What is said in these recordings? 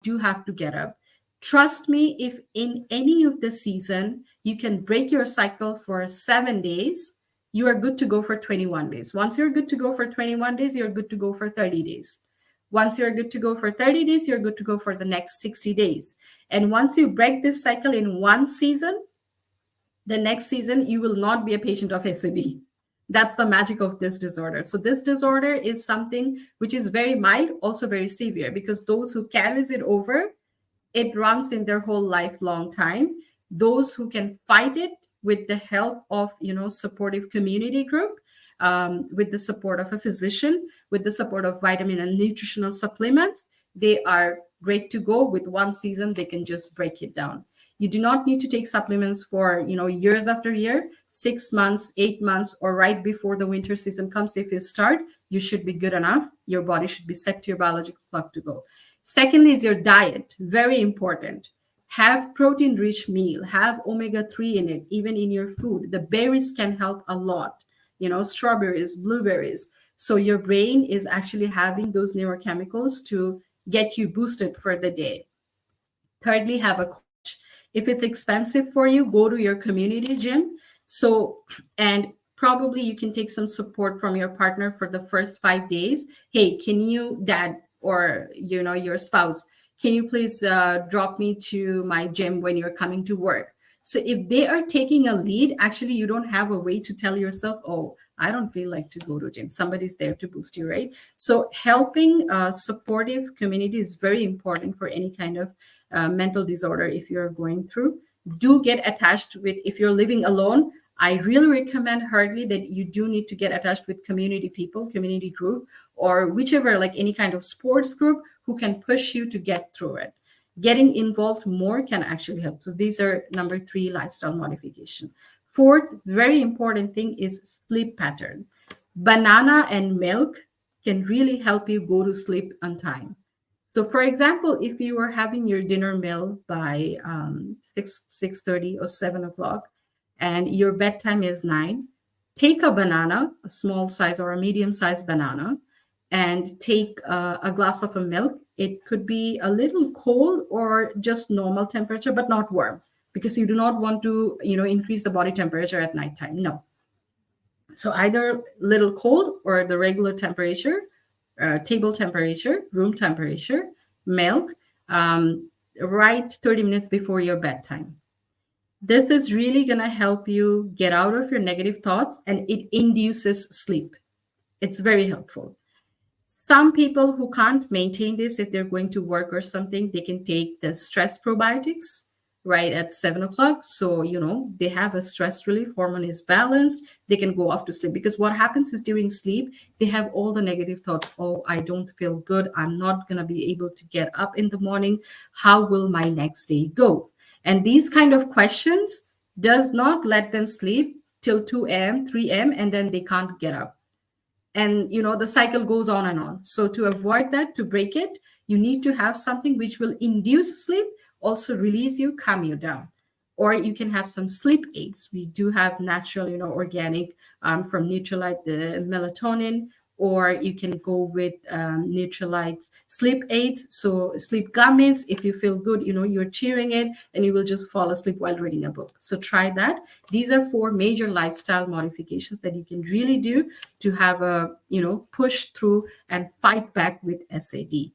do have to get up. Trust me, if in any of the season you can break your cycle for 7 days, you are good to go for 21 days. Once you're good to go for 21 days, you're good to go for 30 days. Once you're good to go for 30 days, you're good to go for the next 60 days. And once you break this cycle in one season, the next season you will not be a patient of SAD. That's the magic of this disorder. So this disorder is something which is very mild, also very severe, because those who carries it over, it runs in their whole lifelong time. Those who can fight it with the help of, supportive community group, with the support of a physician, with the support of vitamin and nutritional supplements, they are great to go. With one season, they can just break it down. You do not need to take supplements for, years after year, 6 months, 8 months, or right before the winter season comes. If you start, you should be good enough. Your body should be set to your biological clock to go. Secondly is your diet. Very important. Have protein-rich meal. Have omega-3 in it, even in your food. The berries can help a lot. Strawberries, blueberries. So your brain is actually having those neurochemicals to get you boosted for the day. Thirdly, have a coach. If it's expensive for you, go to your community gym. And probably you can take some support from your partner for the first 5 days. Hey, can you, dad, or your spouse, can you please drop me to my gym when you're coming to work? So if they are taking a lead, actually you don't have a way to tell yourself, oh, I don't feel like to go to gym. Somebody's there to boost you, right? So helping supportive community is very important for any kind of mental disorder. If you're going through, do get attached with, if you're living alone, I really recommend hardly that you do need to get attached with community people, community group, or whichever, like any kind of sports group who can push you to get through it. Getting involved more can actually help. So these are number 3, lifestyle modification. Fourth, very important thing is sleep pattern. Banana and milk can really help you go to sleep on time. So for example, if you are having your dinner meal by 6:30 or 7 o'clock, and your bedtime is 9, take a banana, a small size or a medium sized banana, and take a glass of a milk. It could be a little cold or just normal temperature, but not warm, because you do not want to, increase the body temperature at nighttime. No. So either little cold or the regular temperature, table temperature, room temperature, milk, right 30 minutes before your bedtime. This is really going to help you get out of your negative thoughts, and it induces sleep. It's very helpful. Some people who can't maintain this, if they're going to work or something, they can take the stress probiotics right at 7 o'clock. So, they have a stress relief, hormone is balanced, they can go off to sleep. Because what happens is during sleep, they have all the negative thoughts. Oh, I don't feel good. I'm not going to be able to get up in the morning. How will my next day go? And these kind of questions does not let them sleep till 2 a.m., 3 a.m., and then they can't get up. And, the cycle goes on and on. So to avoid that, to break it, you need to have something which will induce sleep, also release you, calm you down. Or you can have some sleep aids. We do have natural, organic from Nutrilite, the melatonin, or you can go with Nutrilite's sleep aids. So sleep gummies, if you feel good, you're chewing it and you will just fall asleep while reading a book. So try that. These are 4 major lifestyle modifications that you can really do to have a, push through and fight back with SAD.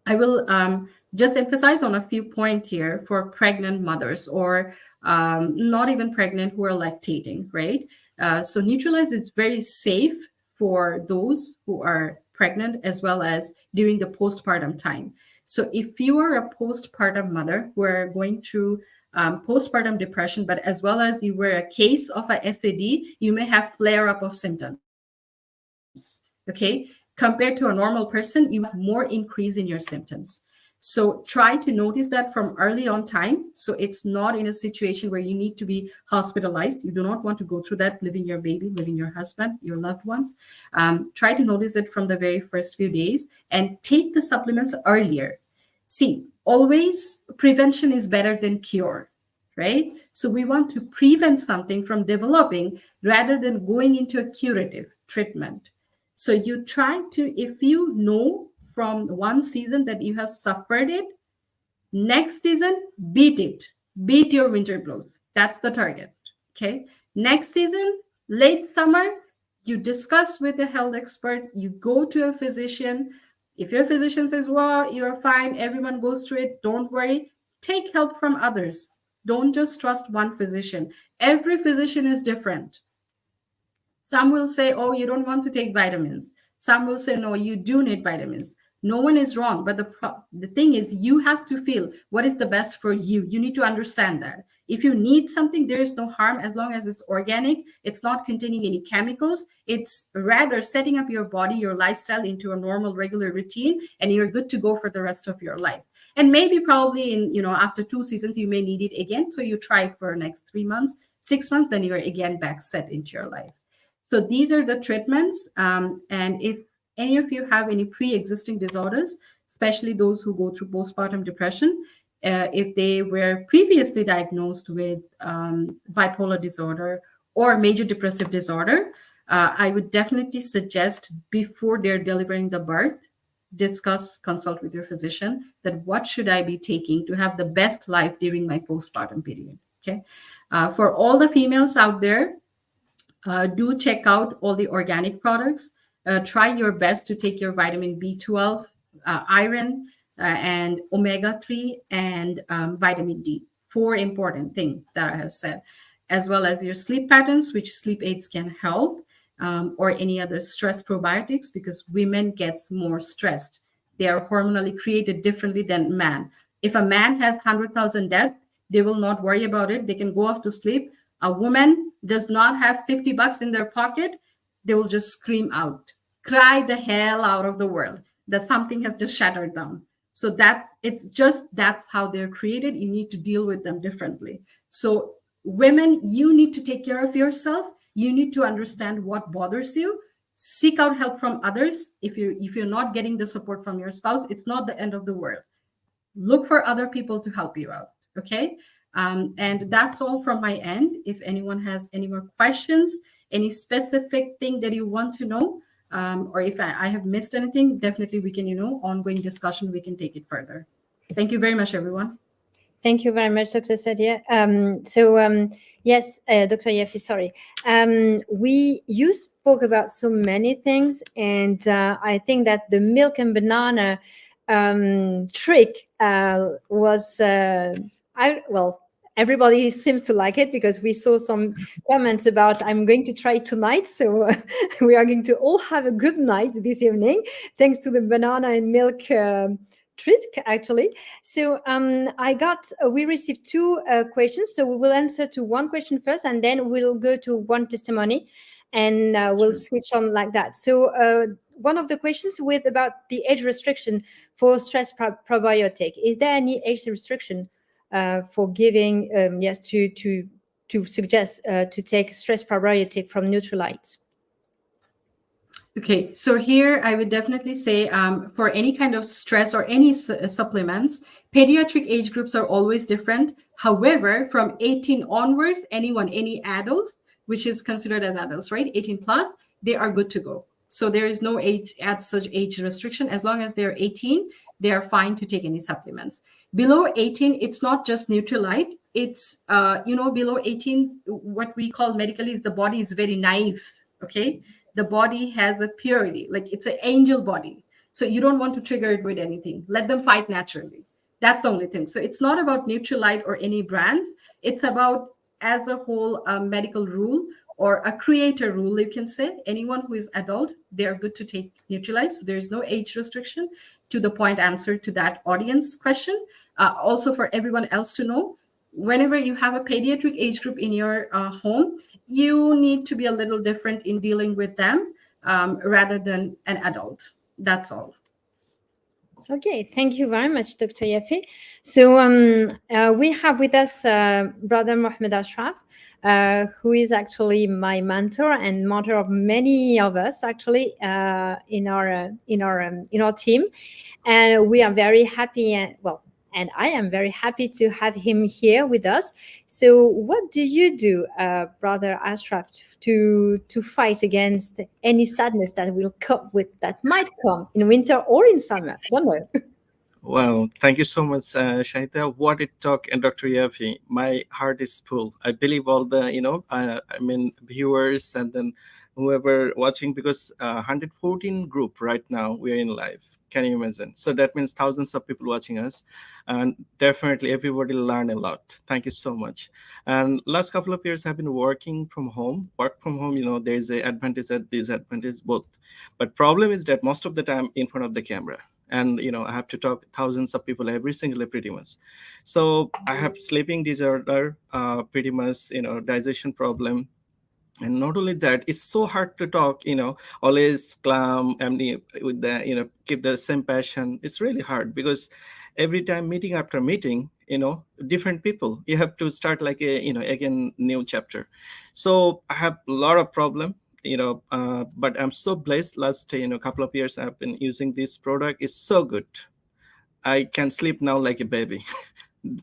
I will just emphasize on a few points here for pregnant mothers, or not even pregnant, who are lactating, right? So Nutrilite is very safe for those who are pregnant, as well as during the postpartum time. So if you are a postpartum mother who are going through postpartum depression, but as well as you were a case of a SAD, you may have flare-up of symptoms. Okay, compared to a normal person, you have more increase in your symptoms. So try to notice that from early on time. So it's not in a situation where you need to be hospitalized. You do not want to go through that, living your baby, living your husband, your loved ones. Try to notice it from the very first few days and take the supplements earlier. See, always prevention is better than cure, right? So we want to prevent something from developing rather than going into a curative treatment. So you try to, if you know from one season that you have suffered it, next season, beat it. Beat your winter blues. That's the target. Okay. Next season, late summer, you discuss with a health expert, you go to a physician. If your physician says, well, you're fine, everyone goes through it, don't worry. Take help from others. Don't just trust one physician. Every physician is different. Some will say, oh, you don't want to take vitamins. Some will say, no, you do need vitamins. No one is wrong. But the thing is, you have to feel what is the best for you. You need to understand that. If you need something, there is no harm as long as it's organic. It's not containing any chemicals. It's rather setting up your body, your lifestyle into a normal, regular routine, and you're good to go for the rest of your life. And maybe probably in, after 2 seasons, you may need it again. So you try it for next 3 months, 6 months, then you're again back set into your life. So these are the treatments. And if any of you have any pre-existing disorders, especially those who go through postpartum depression, if they were previously diagnosed with bipolar disorder or major depressive disorder, I would definitely suggest before they're delivering the birth, consult with your physician that what should I be taking to have the best life during my postpartum period. Okay. For all the females out there, do check out all the organic products. Try your best to take your vitamin B12, iron, and omega-3, and vitamin D. 4 important things that I have said, as well as your sleep patterns, which sleep aids can help, or any other stress probiotics, because women get more stressed. They are hormonally created differently than man. If a man has 100,000 debt, they will not worry about it. They can go off to sleep. A woman does not have $50 in their pocket, they will just scream out, cry the hell out of the world that something has just shattered them. So that's how they're created. You need to deal with them differently. So women, you need to take care of yourself. You need to understand what bothers you. Seek out help from others. If you're not getting the support from your spouse, it's not the end of the world. Look for other people to help you out. Okay. And that's all from my end. If anyone has any more questions, any specific thing that you want to know, or if I have missed anything, definitely we can, ongoing discussion, we can take it further. Thank you very much, everyone. Thank you very much, Dr. Sadia. Yes, Dr. Yafi, sorry. You spoke about so many things, and I think that the milk and banana trick was, everybody seems to like it, because we saw some comments about, I'm going to try tonight. So we are going to all have a good night this evening, thanks to the banana and milk treat, actually. So we received 2 questions. So we will answer to one question first, and then we'll go to one testimony, and we'll switch on like that. So one of the questions about the age restriction for stress probiotic. Is there any age restriction for giving, to suggest to take stress probiotic from Nutrilite? Okay, so here I would definitely say for any kind of stress or any supplements, pediatric age groups are always different. However, from 18 onwards, any adult, which is considered as adults, right? 18 plus, they are good to go. So there is no such age restriction. As long as they're 18, they are fine to take any supplements. Below 18, it's not just Nutrilite. It's, below 18, what we call medically is the body is very naive, okay? The body has a purity, like it's an angel body. So you don't want to trigger it with anything. Let them fight naturally. That's the only thing. So it's not about Nutrilite or any brands. It's about, as a whole, medical rule or a creator rule, you can say. Anyone who is adult, they're good to take Nutrilite. So there is no age restriction. To the point answer to that audience question. Also for everyone else to know, whenever you have a pediatric age group in your home, you need to be a little different in dealing with them rather than an adult. That's all. Okay, thank you very much, Dr. Yafi. So we have with us Brother Mohammed Ashraf, who is actually my mentor and mentor of many of us, actually, in our team, and we are very happy. and I am very happy to have him here with us. So what do you do, Brother Ashraf, to fight against any sadness that might come in winter or in summer? I don't know. Well, thank you so much, Shahida. What it talk, and Dr. Yafi. My heart is full. I believe all the, viewers and then whoever watching, because 114 group right now we're in live. Can you imagine? So that means thousands of people watching us, and definitely everybody learn a lot. Thank you so much. And last couple of years I've been working from home. Work from home, there's a advantage and disadvantage both. But problem is that most of the time in front of the camera, and I have to talk thousands of people every single day pretty much. So I have sleeping disorder, pretty much digestion problem. And not only that, it's so hard to talk, always calm and with the keep the same passion. It's really hard because every time meeting after meeting, different people, you have to start like a again new chapter. So I have a lot of problem, but I'm so blessed. Last couple of years I've been using this product. It's so good. I can sleep now like a baby.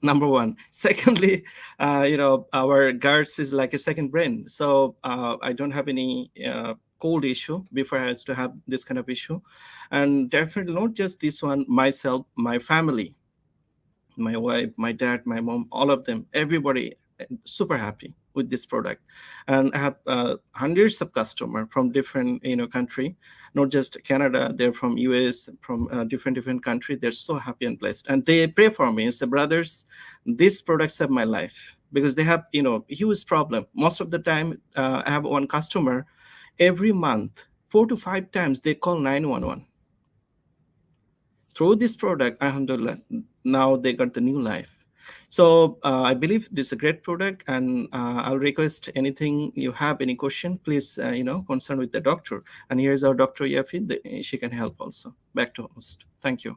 Number one. Secondly, our guards is like a second brain. So I don't have any cold issue before I used to have this kind of issue. And definitely not just this one, myself, my family, my wife, my dad, my mom, all of them, everybody super happy with this product. And I have hundreds of customers from different country, not just Canada. They're from US, from different country. They're so happy and blessed, and they pray for me and say, brothers, these products save my life, because they have huge problem. Most of the time I have one customer every month 4 to 5 times they call 911 through this product. Alhamdulillah, now they got the new life. So I believe this is a great product, and I'll request anything you have, any question, please, concern with the doctor. And here's our Dr. Yafi. She can help also. Back to host. Thank you.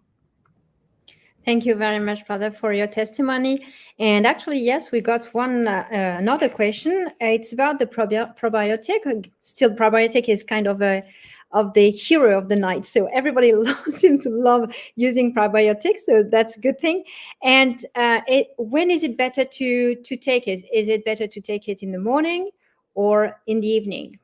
Thank you very much, brother, for your testimony. And actually, yes, we got one another question. It's about the probiotic. Still, probiotic is kind of the hero of the night. So everybody seems to love using probiotics. So that's a good thing. And when is it better to take it? Is it better to take it in the morning or in the evening?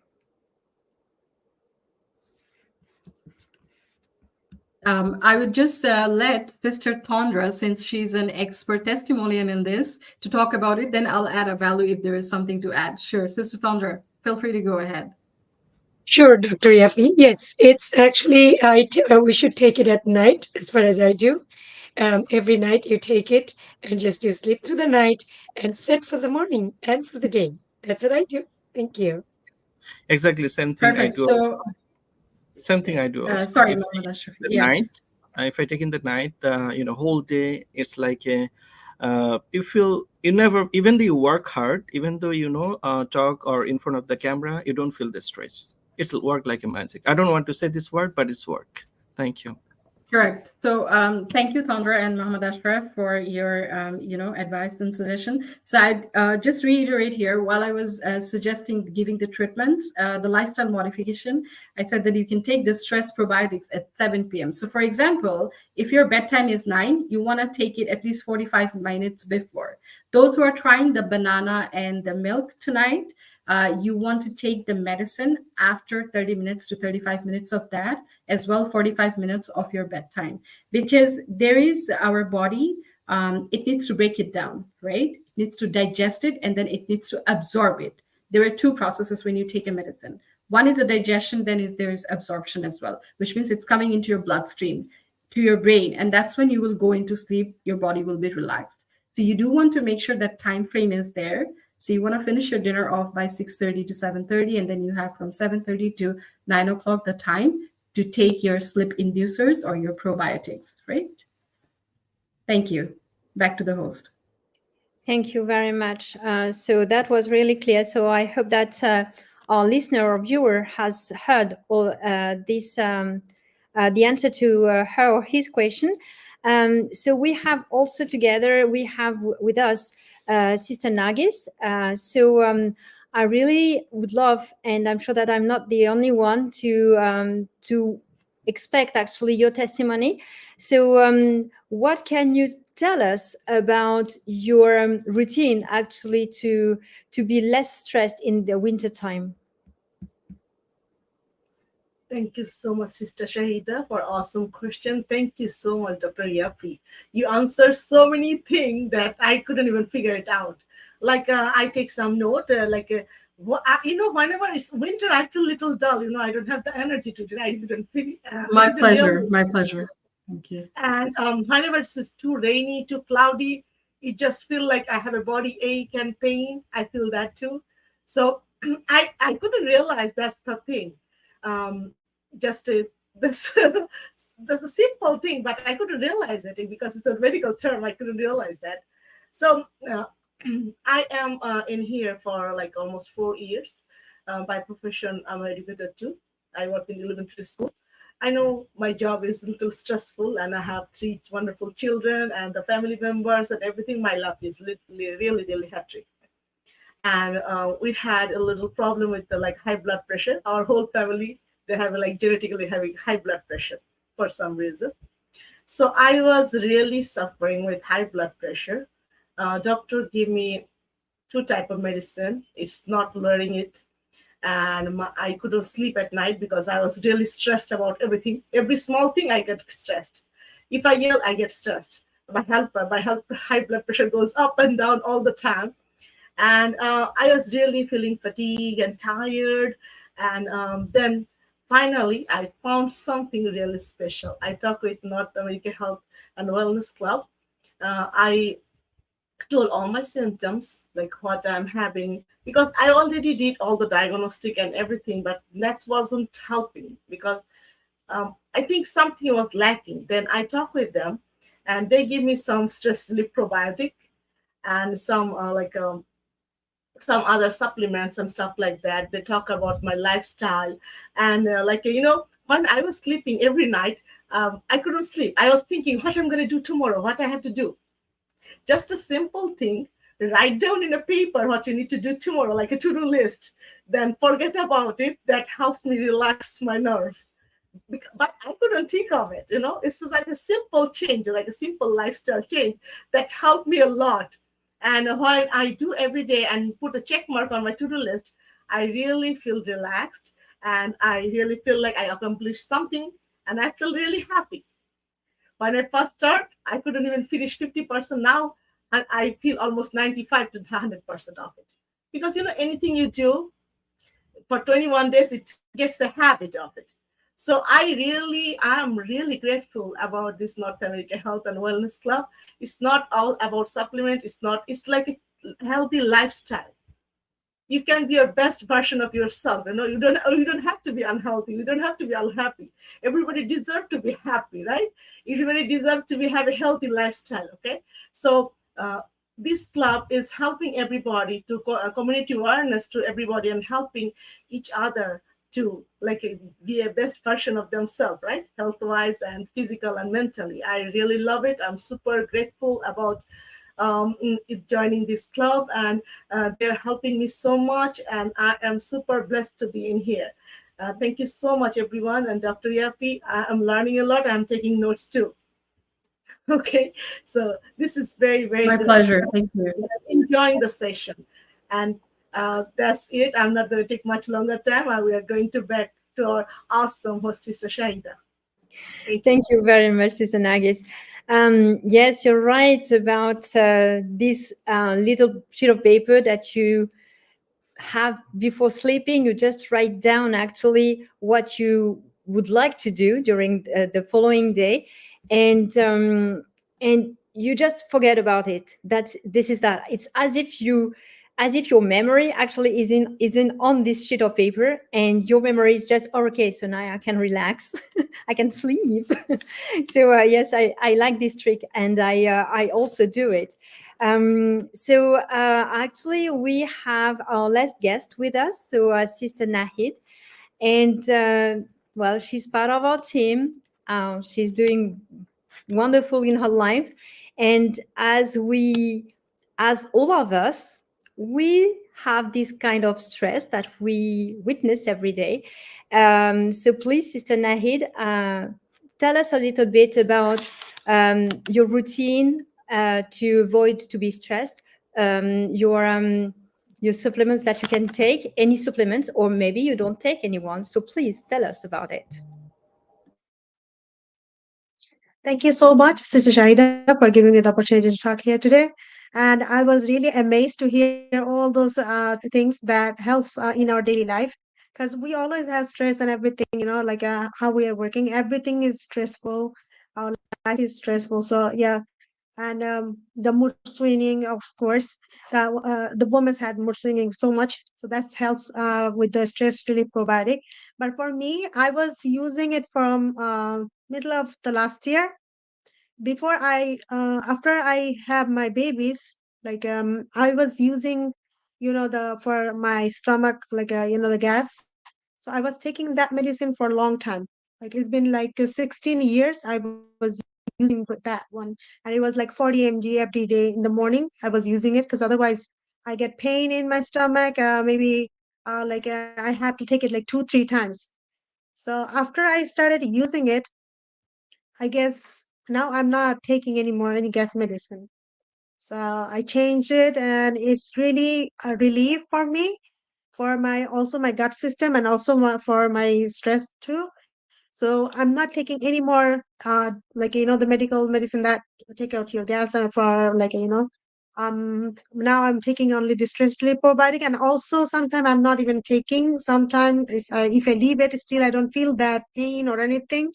I would just let Sister Tondra, since she's an expert testimonial in this, to talk about it. Then I'll add a value if there is something to add. Sure, Sister Tondra, feel free to go ahead. Sure, Dr. Yafi. Yes, it's actually, we should take it at night, as far as I do. Every night you take it and just you sleep through the night and set for the morning and for the day. That's what I do. Thank you. Exactly, same thing. Perfect. I do. So, same thing I do also. Sorry, Mohammed Ashraf. The night, if I take in the night, whole day, it's like a, you feel, you never, even though you work hard, even though talk or in front of the camera, you don't feel the stress. It's work like a magic. I don't want to say this word, but it's work. Thank you. Correct. So thank you, Tondra and Mohammed Ashraf, for your advice and suggestion. So I'd just reiterate here, while I was suggesting giving the treatments, the lifestyle modification, I said that you can take the stress probiotics at 7 p.m. So for example, if your bedtime is 9, you want to take it at least 45 minutes before. Those who are trying the banana and the milk tonight, you want to take the medicine after 30 minutes to 35 minutes of that, as well 45 minutes of your bedtime, because there is our body, it needs to break it down, right? It needs to digest it, and then it needs to absorb it. There are 2 processes when you take a medicine. One is the digestion, then there is absorption as well, which means it's coming into your bloodstream, to your brain, and that's when you will go into sleep. Your body will be relaxed. So you do want to make sure that time frame is there. So you want to finish your dinner off by 6:30 to 7:30, and then you have from 7:30 to 9 o'clock the time to take your sleep inducers or your probiotics, right? Thank you. Back to the host. Thank you very much. So that was really clear. So I hope that our listener or viewer has heard all this, the answer to her or his question. So we have also together, we have with us Sister Nargis. I really would love, and I'm sure that I'm not the only one, to expect actually your testimony. So what can you tell us about your routine actually to be less stressed in the winter time? Thank you so much, Sister Shahida, for awesome question. Thank you so much, Dr. Yafi. You answered so many things that I couldn't even figure it out. Like I take some note, whenever it's winter, I feel little dull. I don't have the energy to do it. I didn't feel. My pleasure. My pleasure. Thank you. And whenever it's too rainy, too cloudy, it just feel like I have a body ache and pain. I feel that too. So I couldn't realize that's the thing. Just this just a simple thing, but I couldn't realize it because it's a medical term. I couldn't realize that. So I am in here for like almost 4 years. By profession, I'm an educator too. I work in elementary school. I know my job is a little stressful, and I have 3 wonderful children and the family members and everything. My life is literally really, really hectic. And we had a little problem with the high blood pressure. Our whole family, they have genetically having high blood pressure for some reason. So I was really suffering with high blood pressure. Doctor gave me 2 type of medicine. It's not learning it. And I couldn't sleep at night because I was really stressed about everything. Every small thing I get stressed. If I yell, I get stressed. My high blood pressure goes up and down all the time. And I was really feeling fatigued and tired. And then finally, I found something really special. I talked with North America Health and Wellness Club. I told all my symptoms, like what I'm having, because I already did all the diagnostic and everything, but that wasn't helping because I think something was lacking. Then I talked with them, and they give me some stress relief probiotic and some some other supplements and stuff like that. They talk about my lifestyle. And when I was sleeping every night, I couldn't sleep. I was thinking what I'm going to do tomorrow, what I have to do. Just a simple thing, write down in a paper what you need to do tomorrow, like a to-do list, then forget about it. That helps me relax my nerve. But I couldn't think of it. It's just like a simple change, like a simple lifestyle change that helped me a lot. And when I do every day and put a check mark on my to-do list, I really feel relaxed, and I really feel like I accomplished something, and I feel really happy. When I first start, I couldn't even finish 50% now, and I feel almost 95 to 100% of it. Because anything you do for 21 days, it gets the habit of it. So I'm really grateful about this North America Health and Wellness Club. It's not all about supplement. It's like a healthy lifestyle. You can be your best version of yourself. You don't have to be unhealthy. You don't have to be unhappy. Everybody deserves to be happy, right? Everybody deserves to have a healthy lifestyle. Okay. So this club is helping everybody to community awareness to everybody and helping each other to be a best version of themselves, right? Health-wise and physical and mentally. I really love it. I'm super grateful about joining this club, and they're helping me so much, and I am super blessed to be in here. Thank you so much, everyone. And Dr. Yafi, I'm learning a lot. I'm taking notes too. Okay, so this is very, very My good. pleasure. Thank you. I'm enjoying the session. And that's it. I'm not going to take much longer time. We are going to back to our awesome host, Sister Shahida. Thank you very much, Sister Nargis. Yes, you're right about this little sheet of paper that you have before sleeping. You just write down actually what you would like to do during the following day, and you just forget about it. It's as if your memory actually isn't on this sheet of paper, and your memory is just, oh, okay, so now I can relax. I can sleep. So yes, I like this trick, and I also do it. So actually we have our last guest with us, so Sister Nahid, and well, she's part of our team. She's doing wonderful in her life, and as all of us, we have this kind of stress that we witness every day. So please, Sister Nahid, tell us a little bit about your routine to avoid to be stressed, your supplements that you can take, any supplements, or maybe you don't take any one. So please tell us about it. Thank you so much, Sister Shahida, for giving me the opportunity to talk here today. And I was really amazed to hear all those things that helps in our daily life, because we always have stress and everything, like how we are working. Everything is stressful. Our life is stressful. So yeah, and the mood swinging, of course, the women's had mood swinging so much, so that helps with the stress relief probiotic. But for me, I was using it from middle of the last year, before I after I have my babies. Like I was using, the for my stomach, like the gas. So I was taking that medicine for a long time. Like it's been like 16 years I was using that one, and it was like 40 mg every day in the morning. I was using it because otherwise I get pain in my stomach. Maybe like I have to take it like 2-3 times. So after I started using it, I guess now I'm not taking any more any gas medicine. So I changed it, and it's really a relief for me, for my also my gut system, and also for my stress too. So I'm not taking any more like the medical medicine that take out your gas, and for like now I'm taking only the stress relief probiotic. And also sometimes I'm not even taking. Sometimes if I leave it, still I don't feel that pain or anything.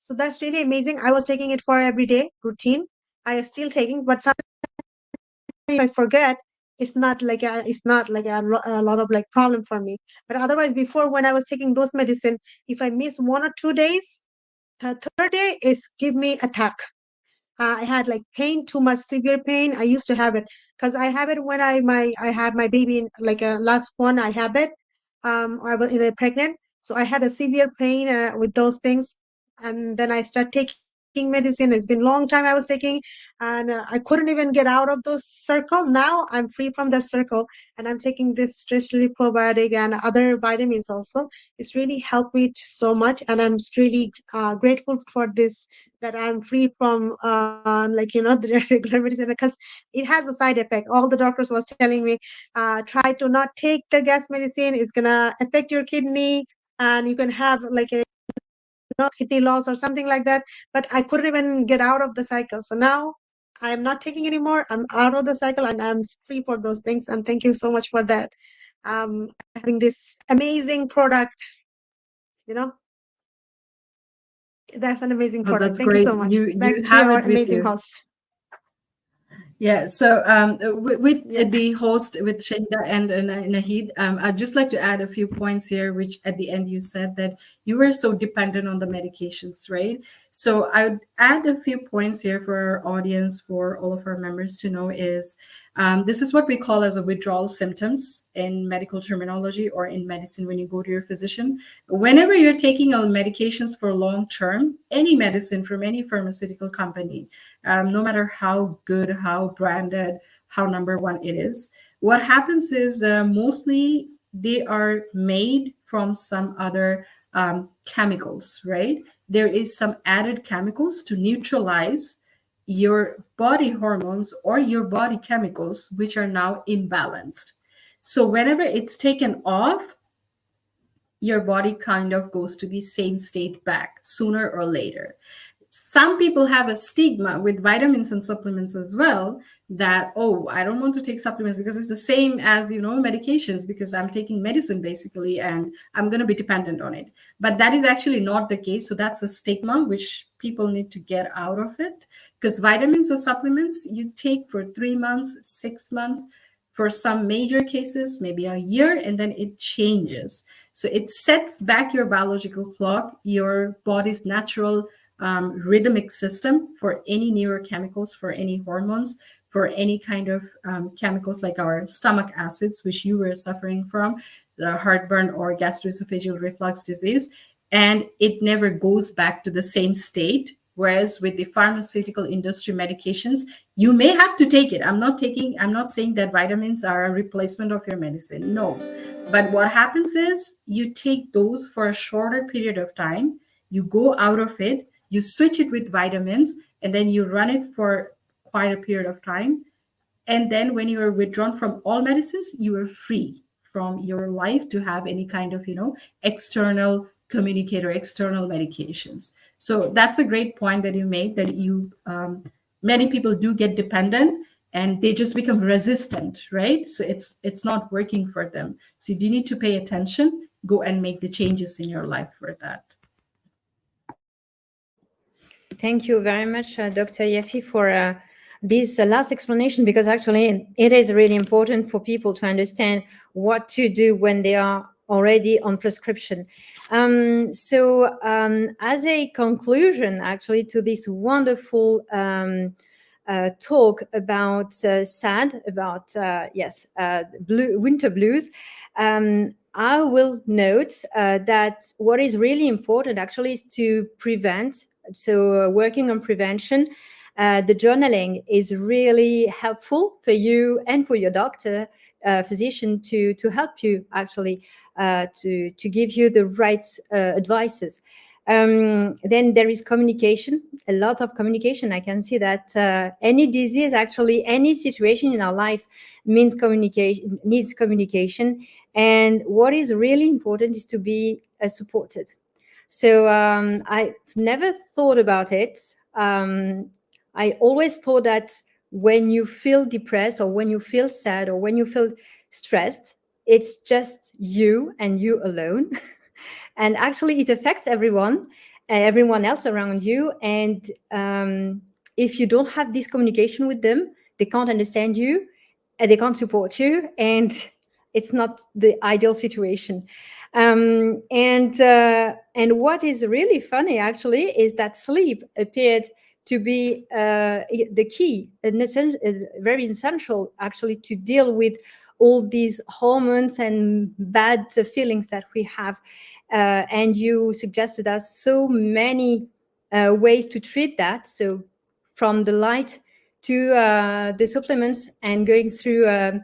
So that's really amazing. I was taking it for everyday routine. I am still taking, but sometimes if I forget, it's not like a lot of like problem for me. But otherwise, before, when I was taking those medicine, if I miss 1 or 2 days, the third day is give me attack. I had like pain, too much severe pain. I used to have it because I have it when I had my baby, like last one. I have it. I was pregnant, so I had a severe pain with those things, and then I started taking medicine. It's been a long time I was taking, and I couldn't even get out of those circle. Now I'm free from that circle, and I'm taking this stress relief probiotic and other vitamins also. It's really helped me so much, and I'm really grateful for this, that I'm free from the regular medicine, because it has a side effect. All the doctors was telling me, try to not take the gas medicine. It's gonna affect your kidney, and you can have like a kidney loss or something like that. But I couldn't even get out of the cycle. So now I am not taking anymore. I'm out of the cycle, and I'm free for those things. And thank you so much for that. Having this amazing product, you know. That's an amazing Oh, product. that's Thank you great. so much. You Back to have our it with amazing you. host. Yeah, so with Yeah. the host, with Shahida and Nahid, I'd just like to add a few points here, which at the end you said that you were so dependent on the medications, right? So I would add a few points here for our audience, for all of our members to know is this is what we call as a withdrawal symptoms in medical terminology, or in medicine when you go to your physician. Whenever you're taking medications for long term, any medicine from any pharmaceutical company, no matter how good, how branded, how number one it is, what happens is mostly they are made from some other chemicals, right? There is some added chemicals to neutralize your body hormones or your body chemicals, which are now imbalanced. So whenever it's taken off, your body kind of goes to the same state back sooner or later. Some people have a stigma with vitamins and supplements as well, that, oh, I don't want to take supplements because it's the same as medications, because I'm taking medicine basically and I'm going to be dependent on it. But that is actually not the case. So that's a stigma which people need to get out of it, because vitamins or supplements you take for 3 months, 6 months, for some major cases maybe a year, and then it changes. So it sets back your biological clock, your body's natural rhythmic system for any neurochemicals, for any hormones, for any kind of chemicals like our stomach acids, which you were suffering from, the heartburn or gastroesophageal reflux disease. And it never goes back to the same state Whereas with the pharmaceutical industry medications, you may have to take it. I'm not saying that vitamins are a replacement of your medicine. No. But what happens is you take those for a shorter period of time, you go out of it, you switch it with vitamins, and then you run it for quite a period of time. And then when you are withdrawn from all medicines, you are free from your life to have any kind of, external communicator, external medications. So that's a great point that you made, that many people do get dependent and they just become resistant, right? So it's not working for them. So you do need to pay attention, go and make the changes in your life for that. Thank you very much, Dr. Yafi, for this last explanation, because actually it is really important for people to understand what to do when they are already on prescription. So as a conclusion, actually, to this wonderful talk about SAD, about winter blues, I will note that what is really important actually is to prevent. So working on prevention, the journaling is really helpful for you and for your doctor, physician, to help you actually to give you the right advices. Then there is communication, a lot of communication. I can see that any disease, actually any situation in our life needs communication. And what is really important is to be supported. So I've never thought about it. I always thought that when you feel depressed, or when you feel sad, or when you feel stressed, it's just you and you alone. And actually it affects everyone else around you. And if you don't have this communication with them, they can't understand you and they can't support you. And it's not the ideal situation. And what is really funny actually is that sleep appeared to be the key, very essential actually, to deal with all these hormones and bad feelings that we have. And you suggested us so many ways to treat that. So from the light to the supplements and going through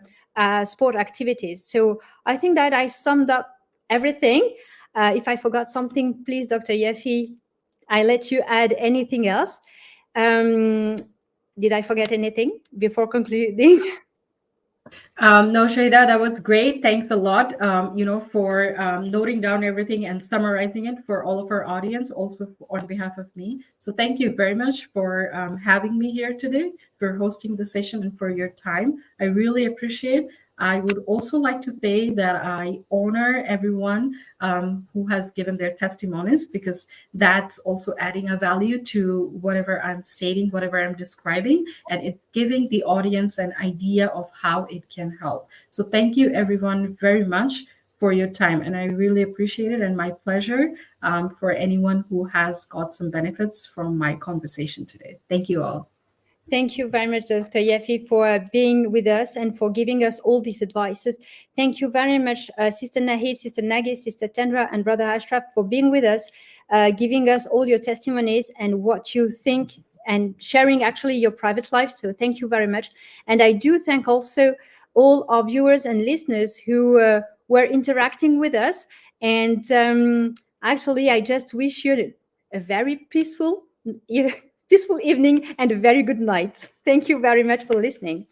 sport activities. So I think that I summed up everything. If I forgot something, please, Dr. Yafi, I let you add anything else. Did I forget anything before concluding? No, Shahida, that was great. Thanks a lot, for noting down everything and summarizing it for all of our audience, also on behalf of me. So thank you very much for having me here today, for hosting the session, and for your time. I really appreciate. I would also like to say that I honor everyone who has given their testimonies, because that's also adding a value to whatever I'm stating, whatever I'm describing, and it's giving the audience an idea of how it can help. So thank you everyone very much for your time, and I really appreciate it, and my pleasure for anyone who has got some benefits from my conversation today. Thank you all. Thank you very much, Dr. Yafi, for being with us and for giving us all these advices. Thank you very much, Sister Nahid, Sister Nagi, Sister Tendra, and Brother Ashraf, for being with us, giving us all your testimonies and what you think, and sharing actually your private life. So thank you very much. And I do thank also all our viewers and listeners who were interacting with us. And actually, I just wish you a very peaceful evening and a very good night. Thank you very much for listening.